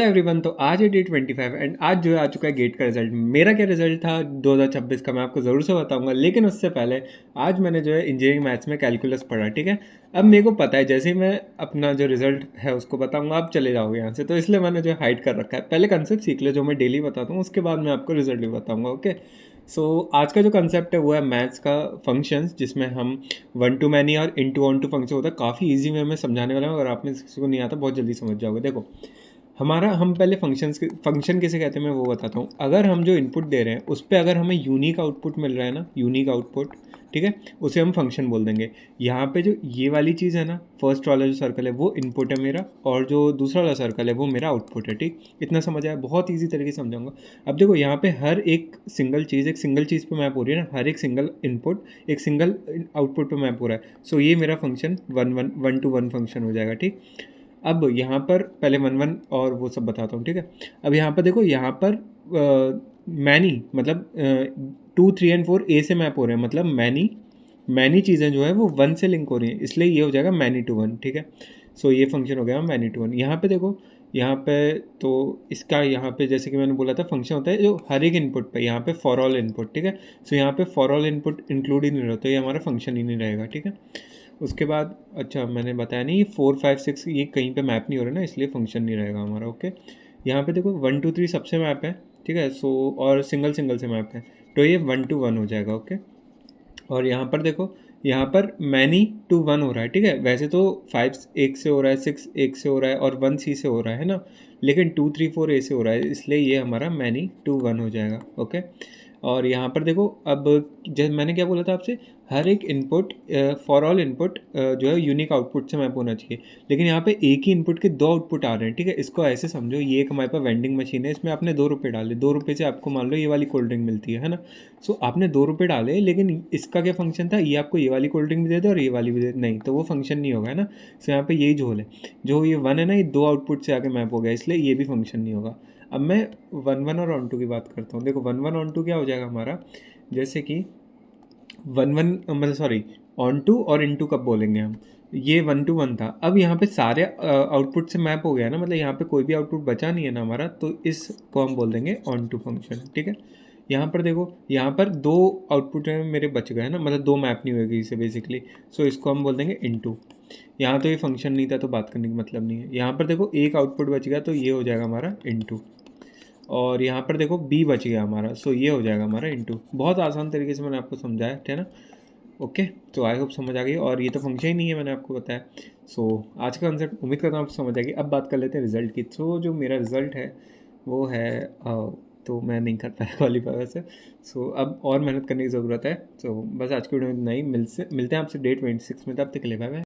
Everyone, तो आज है डे 25 एंड आज जो है आ चुका है गेट का रिजल्ट। मेरा क्या रिजल्ट था 2026 का मैं आपको ज़रूर से बताऊंगा, लेकिन उससे पहले आज मैंने जो है इंजीनियरिंग मैथ्स में कैलकुलस पढ़ा। ठीक है, अब मेरे को पता है जैसे ही मैं अपना जो रिजल्ट है उसको बताऊंगा आप चले जाओगे यहाँ से, तो इसलिए मैंने जो हाइड कर रखा है। पहले कंसेप्ट सीख ले जो मैं डेली बताता हूँ, उसके बाद मैं आपको रिजल्ट भी बताऊंगा। ओके, सो आज का जो कंसेप्ट है वो है मैथ्स का फंक्शंस, जिसमें हम वन टू मैनी और इन टू ऑन टू फंक्शन होता है। काफ़ी ईजी वे में समझाने वाला हूँ, अगर आप में किसी को नहीं आता बहुत जल्दी समझ जाओगे। देखो, हम पहले फंक्शन किसे कहते हैं मैं वो बताता हूँ। अगर हम जो इनपुट दे रहे हैं उस पर अगर हमें यूनिक आउटपुट मिल रहा है ना, यूनिक आउटपुट, ठीक है, उसे हम फंक्शन बोल देंगे। यहाँ पे जो ये वाली चीज़ है ना, फर्स्ट वाला जो सर्कल है वो इनपुट है मेरा, और जो दूसरा वाला सर्कल है वो मेरा आउटपुट है। ठीक, इतना समझ आया? बहुत ईजी तरीके से समझाऊंगा। अब देखो यहाँ पे हर एक सिंगल चीज़ पे मैप हो रही है ना, हर एक सिंगल इनपुट एक सिंगल आउटपुट पे मैप हो रहा है। सो ये मेरा function one two one function हो जाएगा। ठीक, अब यहाँ पर पहले वन वन और वो सब बताता हूँ। ठीक है, अब यहाँ पर देखो, यहाँ पर मैनी मतलब 2 3 और 4 ए से मैप हो रहे हैं, मतलब मैनी चीज़ें जो है वो वन से लिंक हो रही हैं, इसलिए ये हो जाएगा मैनी टू वन। ठीक है, सो ये फंक्शन हो गया मैनी टू वन। यहाँ पे देखो, यहाँ पे तो इसका यहाँ पे जैसे कि मैंने बोला था फंक्शन होता है जो हर एक इनपुट पे, यहाँ पे फॉर ऑल इनपुट। ठीक है, सो यहाँ पे फॉर ऑल इनपुट इंक्लूड ही नहीं रहता, ये हमारा फंक्शन ही नहीं रहेगा। ठीक है, उसके बाद अच्छा मैंने बताया नहीं, ये 4 5 6 ये कहीं पे मैप नहीं हो रहा ना, इसलिए फंक्शन नहीं रहेगा हमारा। ओके, यहाँ पे देखो 1 2 3 सबसे मैप है। ठीक है, सो और सिंगल सिंगल से मैप है, तो ये वन टू वन हो जाएगा। ओके, और यहाँ पर देखो, यहाँ पर मैनी टू वन हो रहा है। ठीक है, वैसे तो 5 एक से हो रहा है, 6 एक से हो रहा है, और 1 सी से हो रहा है ना, लेकिन 2 3 4 ए से हो रहा है, इसलिए ये हमारा मैनी टू वन हो जाएगा। ओके, और यहाँ पर देखो, अब जैसे मैंने क्या बोला था आपसे, हर एक इनपुट फॉर ऑल इनपुट जो है यूनिक आउटपुट से मैप होना चाहिए, लेकिन यहाँ पे एक ही इनपुट के दो आउटपुट आ रहे हैं। ठीक है, इसको ऐसे समझो, ये एक हमारे पास वेंडिंग मशीन है, इसमें आपने 2 रुपये डाले, 2 रुपये से आपको मान लो ये वाली कोल्ड ड्रिंक मिलती है ना। सो आपने 2 रुपये डाले, लेकिन इसका क्या फंक्शन था, ये आपको ये वाली कोल्ड ड्रिंक भी दे दे और ये वाली भी दे दे, नहीं तो वो फंक्शन नहीं होगा, है ना। सो यहाँ पे यही झोल है, जो ये वन है ना, ये दो आउटपुट से आके मैप हो गया, इसलिए ये भी फंक्शन नहीं होगा। अब मैं वन वन और ऑन टू की बात करता हूँ। देखो, वन वन ऑन टू क्या हो जाएगा हमारा, जैसे कि वन वन मतलब सॉरी, ऑन टू और इन टू कब बोलेंगे हम, ये वन टू वन था, अब यहाँ पे सारे आउटपुट से मैप हो गया ना, मतलब यहाँ पे कोई भी आउटपुट बचा नहीं है ना हमारा, तो इसको हम बोल देंगे ऑन टू फंक्शन। ठीक है, यहाँ पर देखो, यहाँ पर दो आउटपुट मेरे बच गए ना, मतलब दो मैप नहीं होगी इसे बेसिकली, सो इसको हम बोल देंगे इन टू। यहाँ तो ये फंक्शन नहीं था तो बात करने का मतलब नहीं है। यहाँ पर देखो एक आउटपुट बच गया, तो ये हो जाएगा हमारा इन टू, और यहाँ पर देखो बी बच गया हमारा, सो ये हो जाएगा हमारा इनटू। बहुत आसान तरीके से मैंने आपको समझाया, ठीक है ना। ओके, तो आई होप समझ आ गई, और ये तो फंक्शन ही नहीं है, मैंने आपको बताया। सो आज का कंसेप्ट उम्मीद करता हूँ आपको समझ आ गई। अब बात कर लेते हैं रिजल्ट की। तो जो मेरा रिजल्ट है वो है तो मैं नहीं कर पाया क्वालिफाई वैसे। सो अब और मेहनत करने की ज़रूरत है। सो बस आज की वीडियो में नहीं, मिलते हैं आपसे डे 26 में, तब तक के लिए बाय बाय।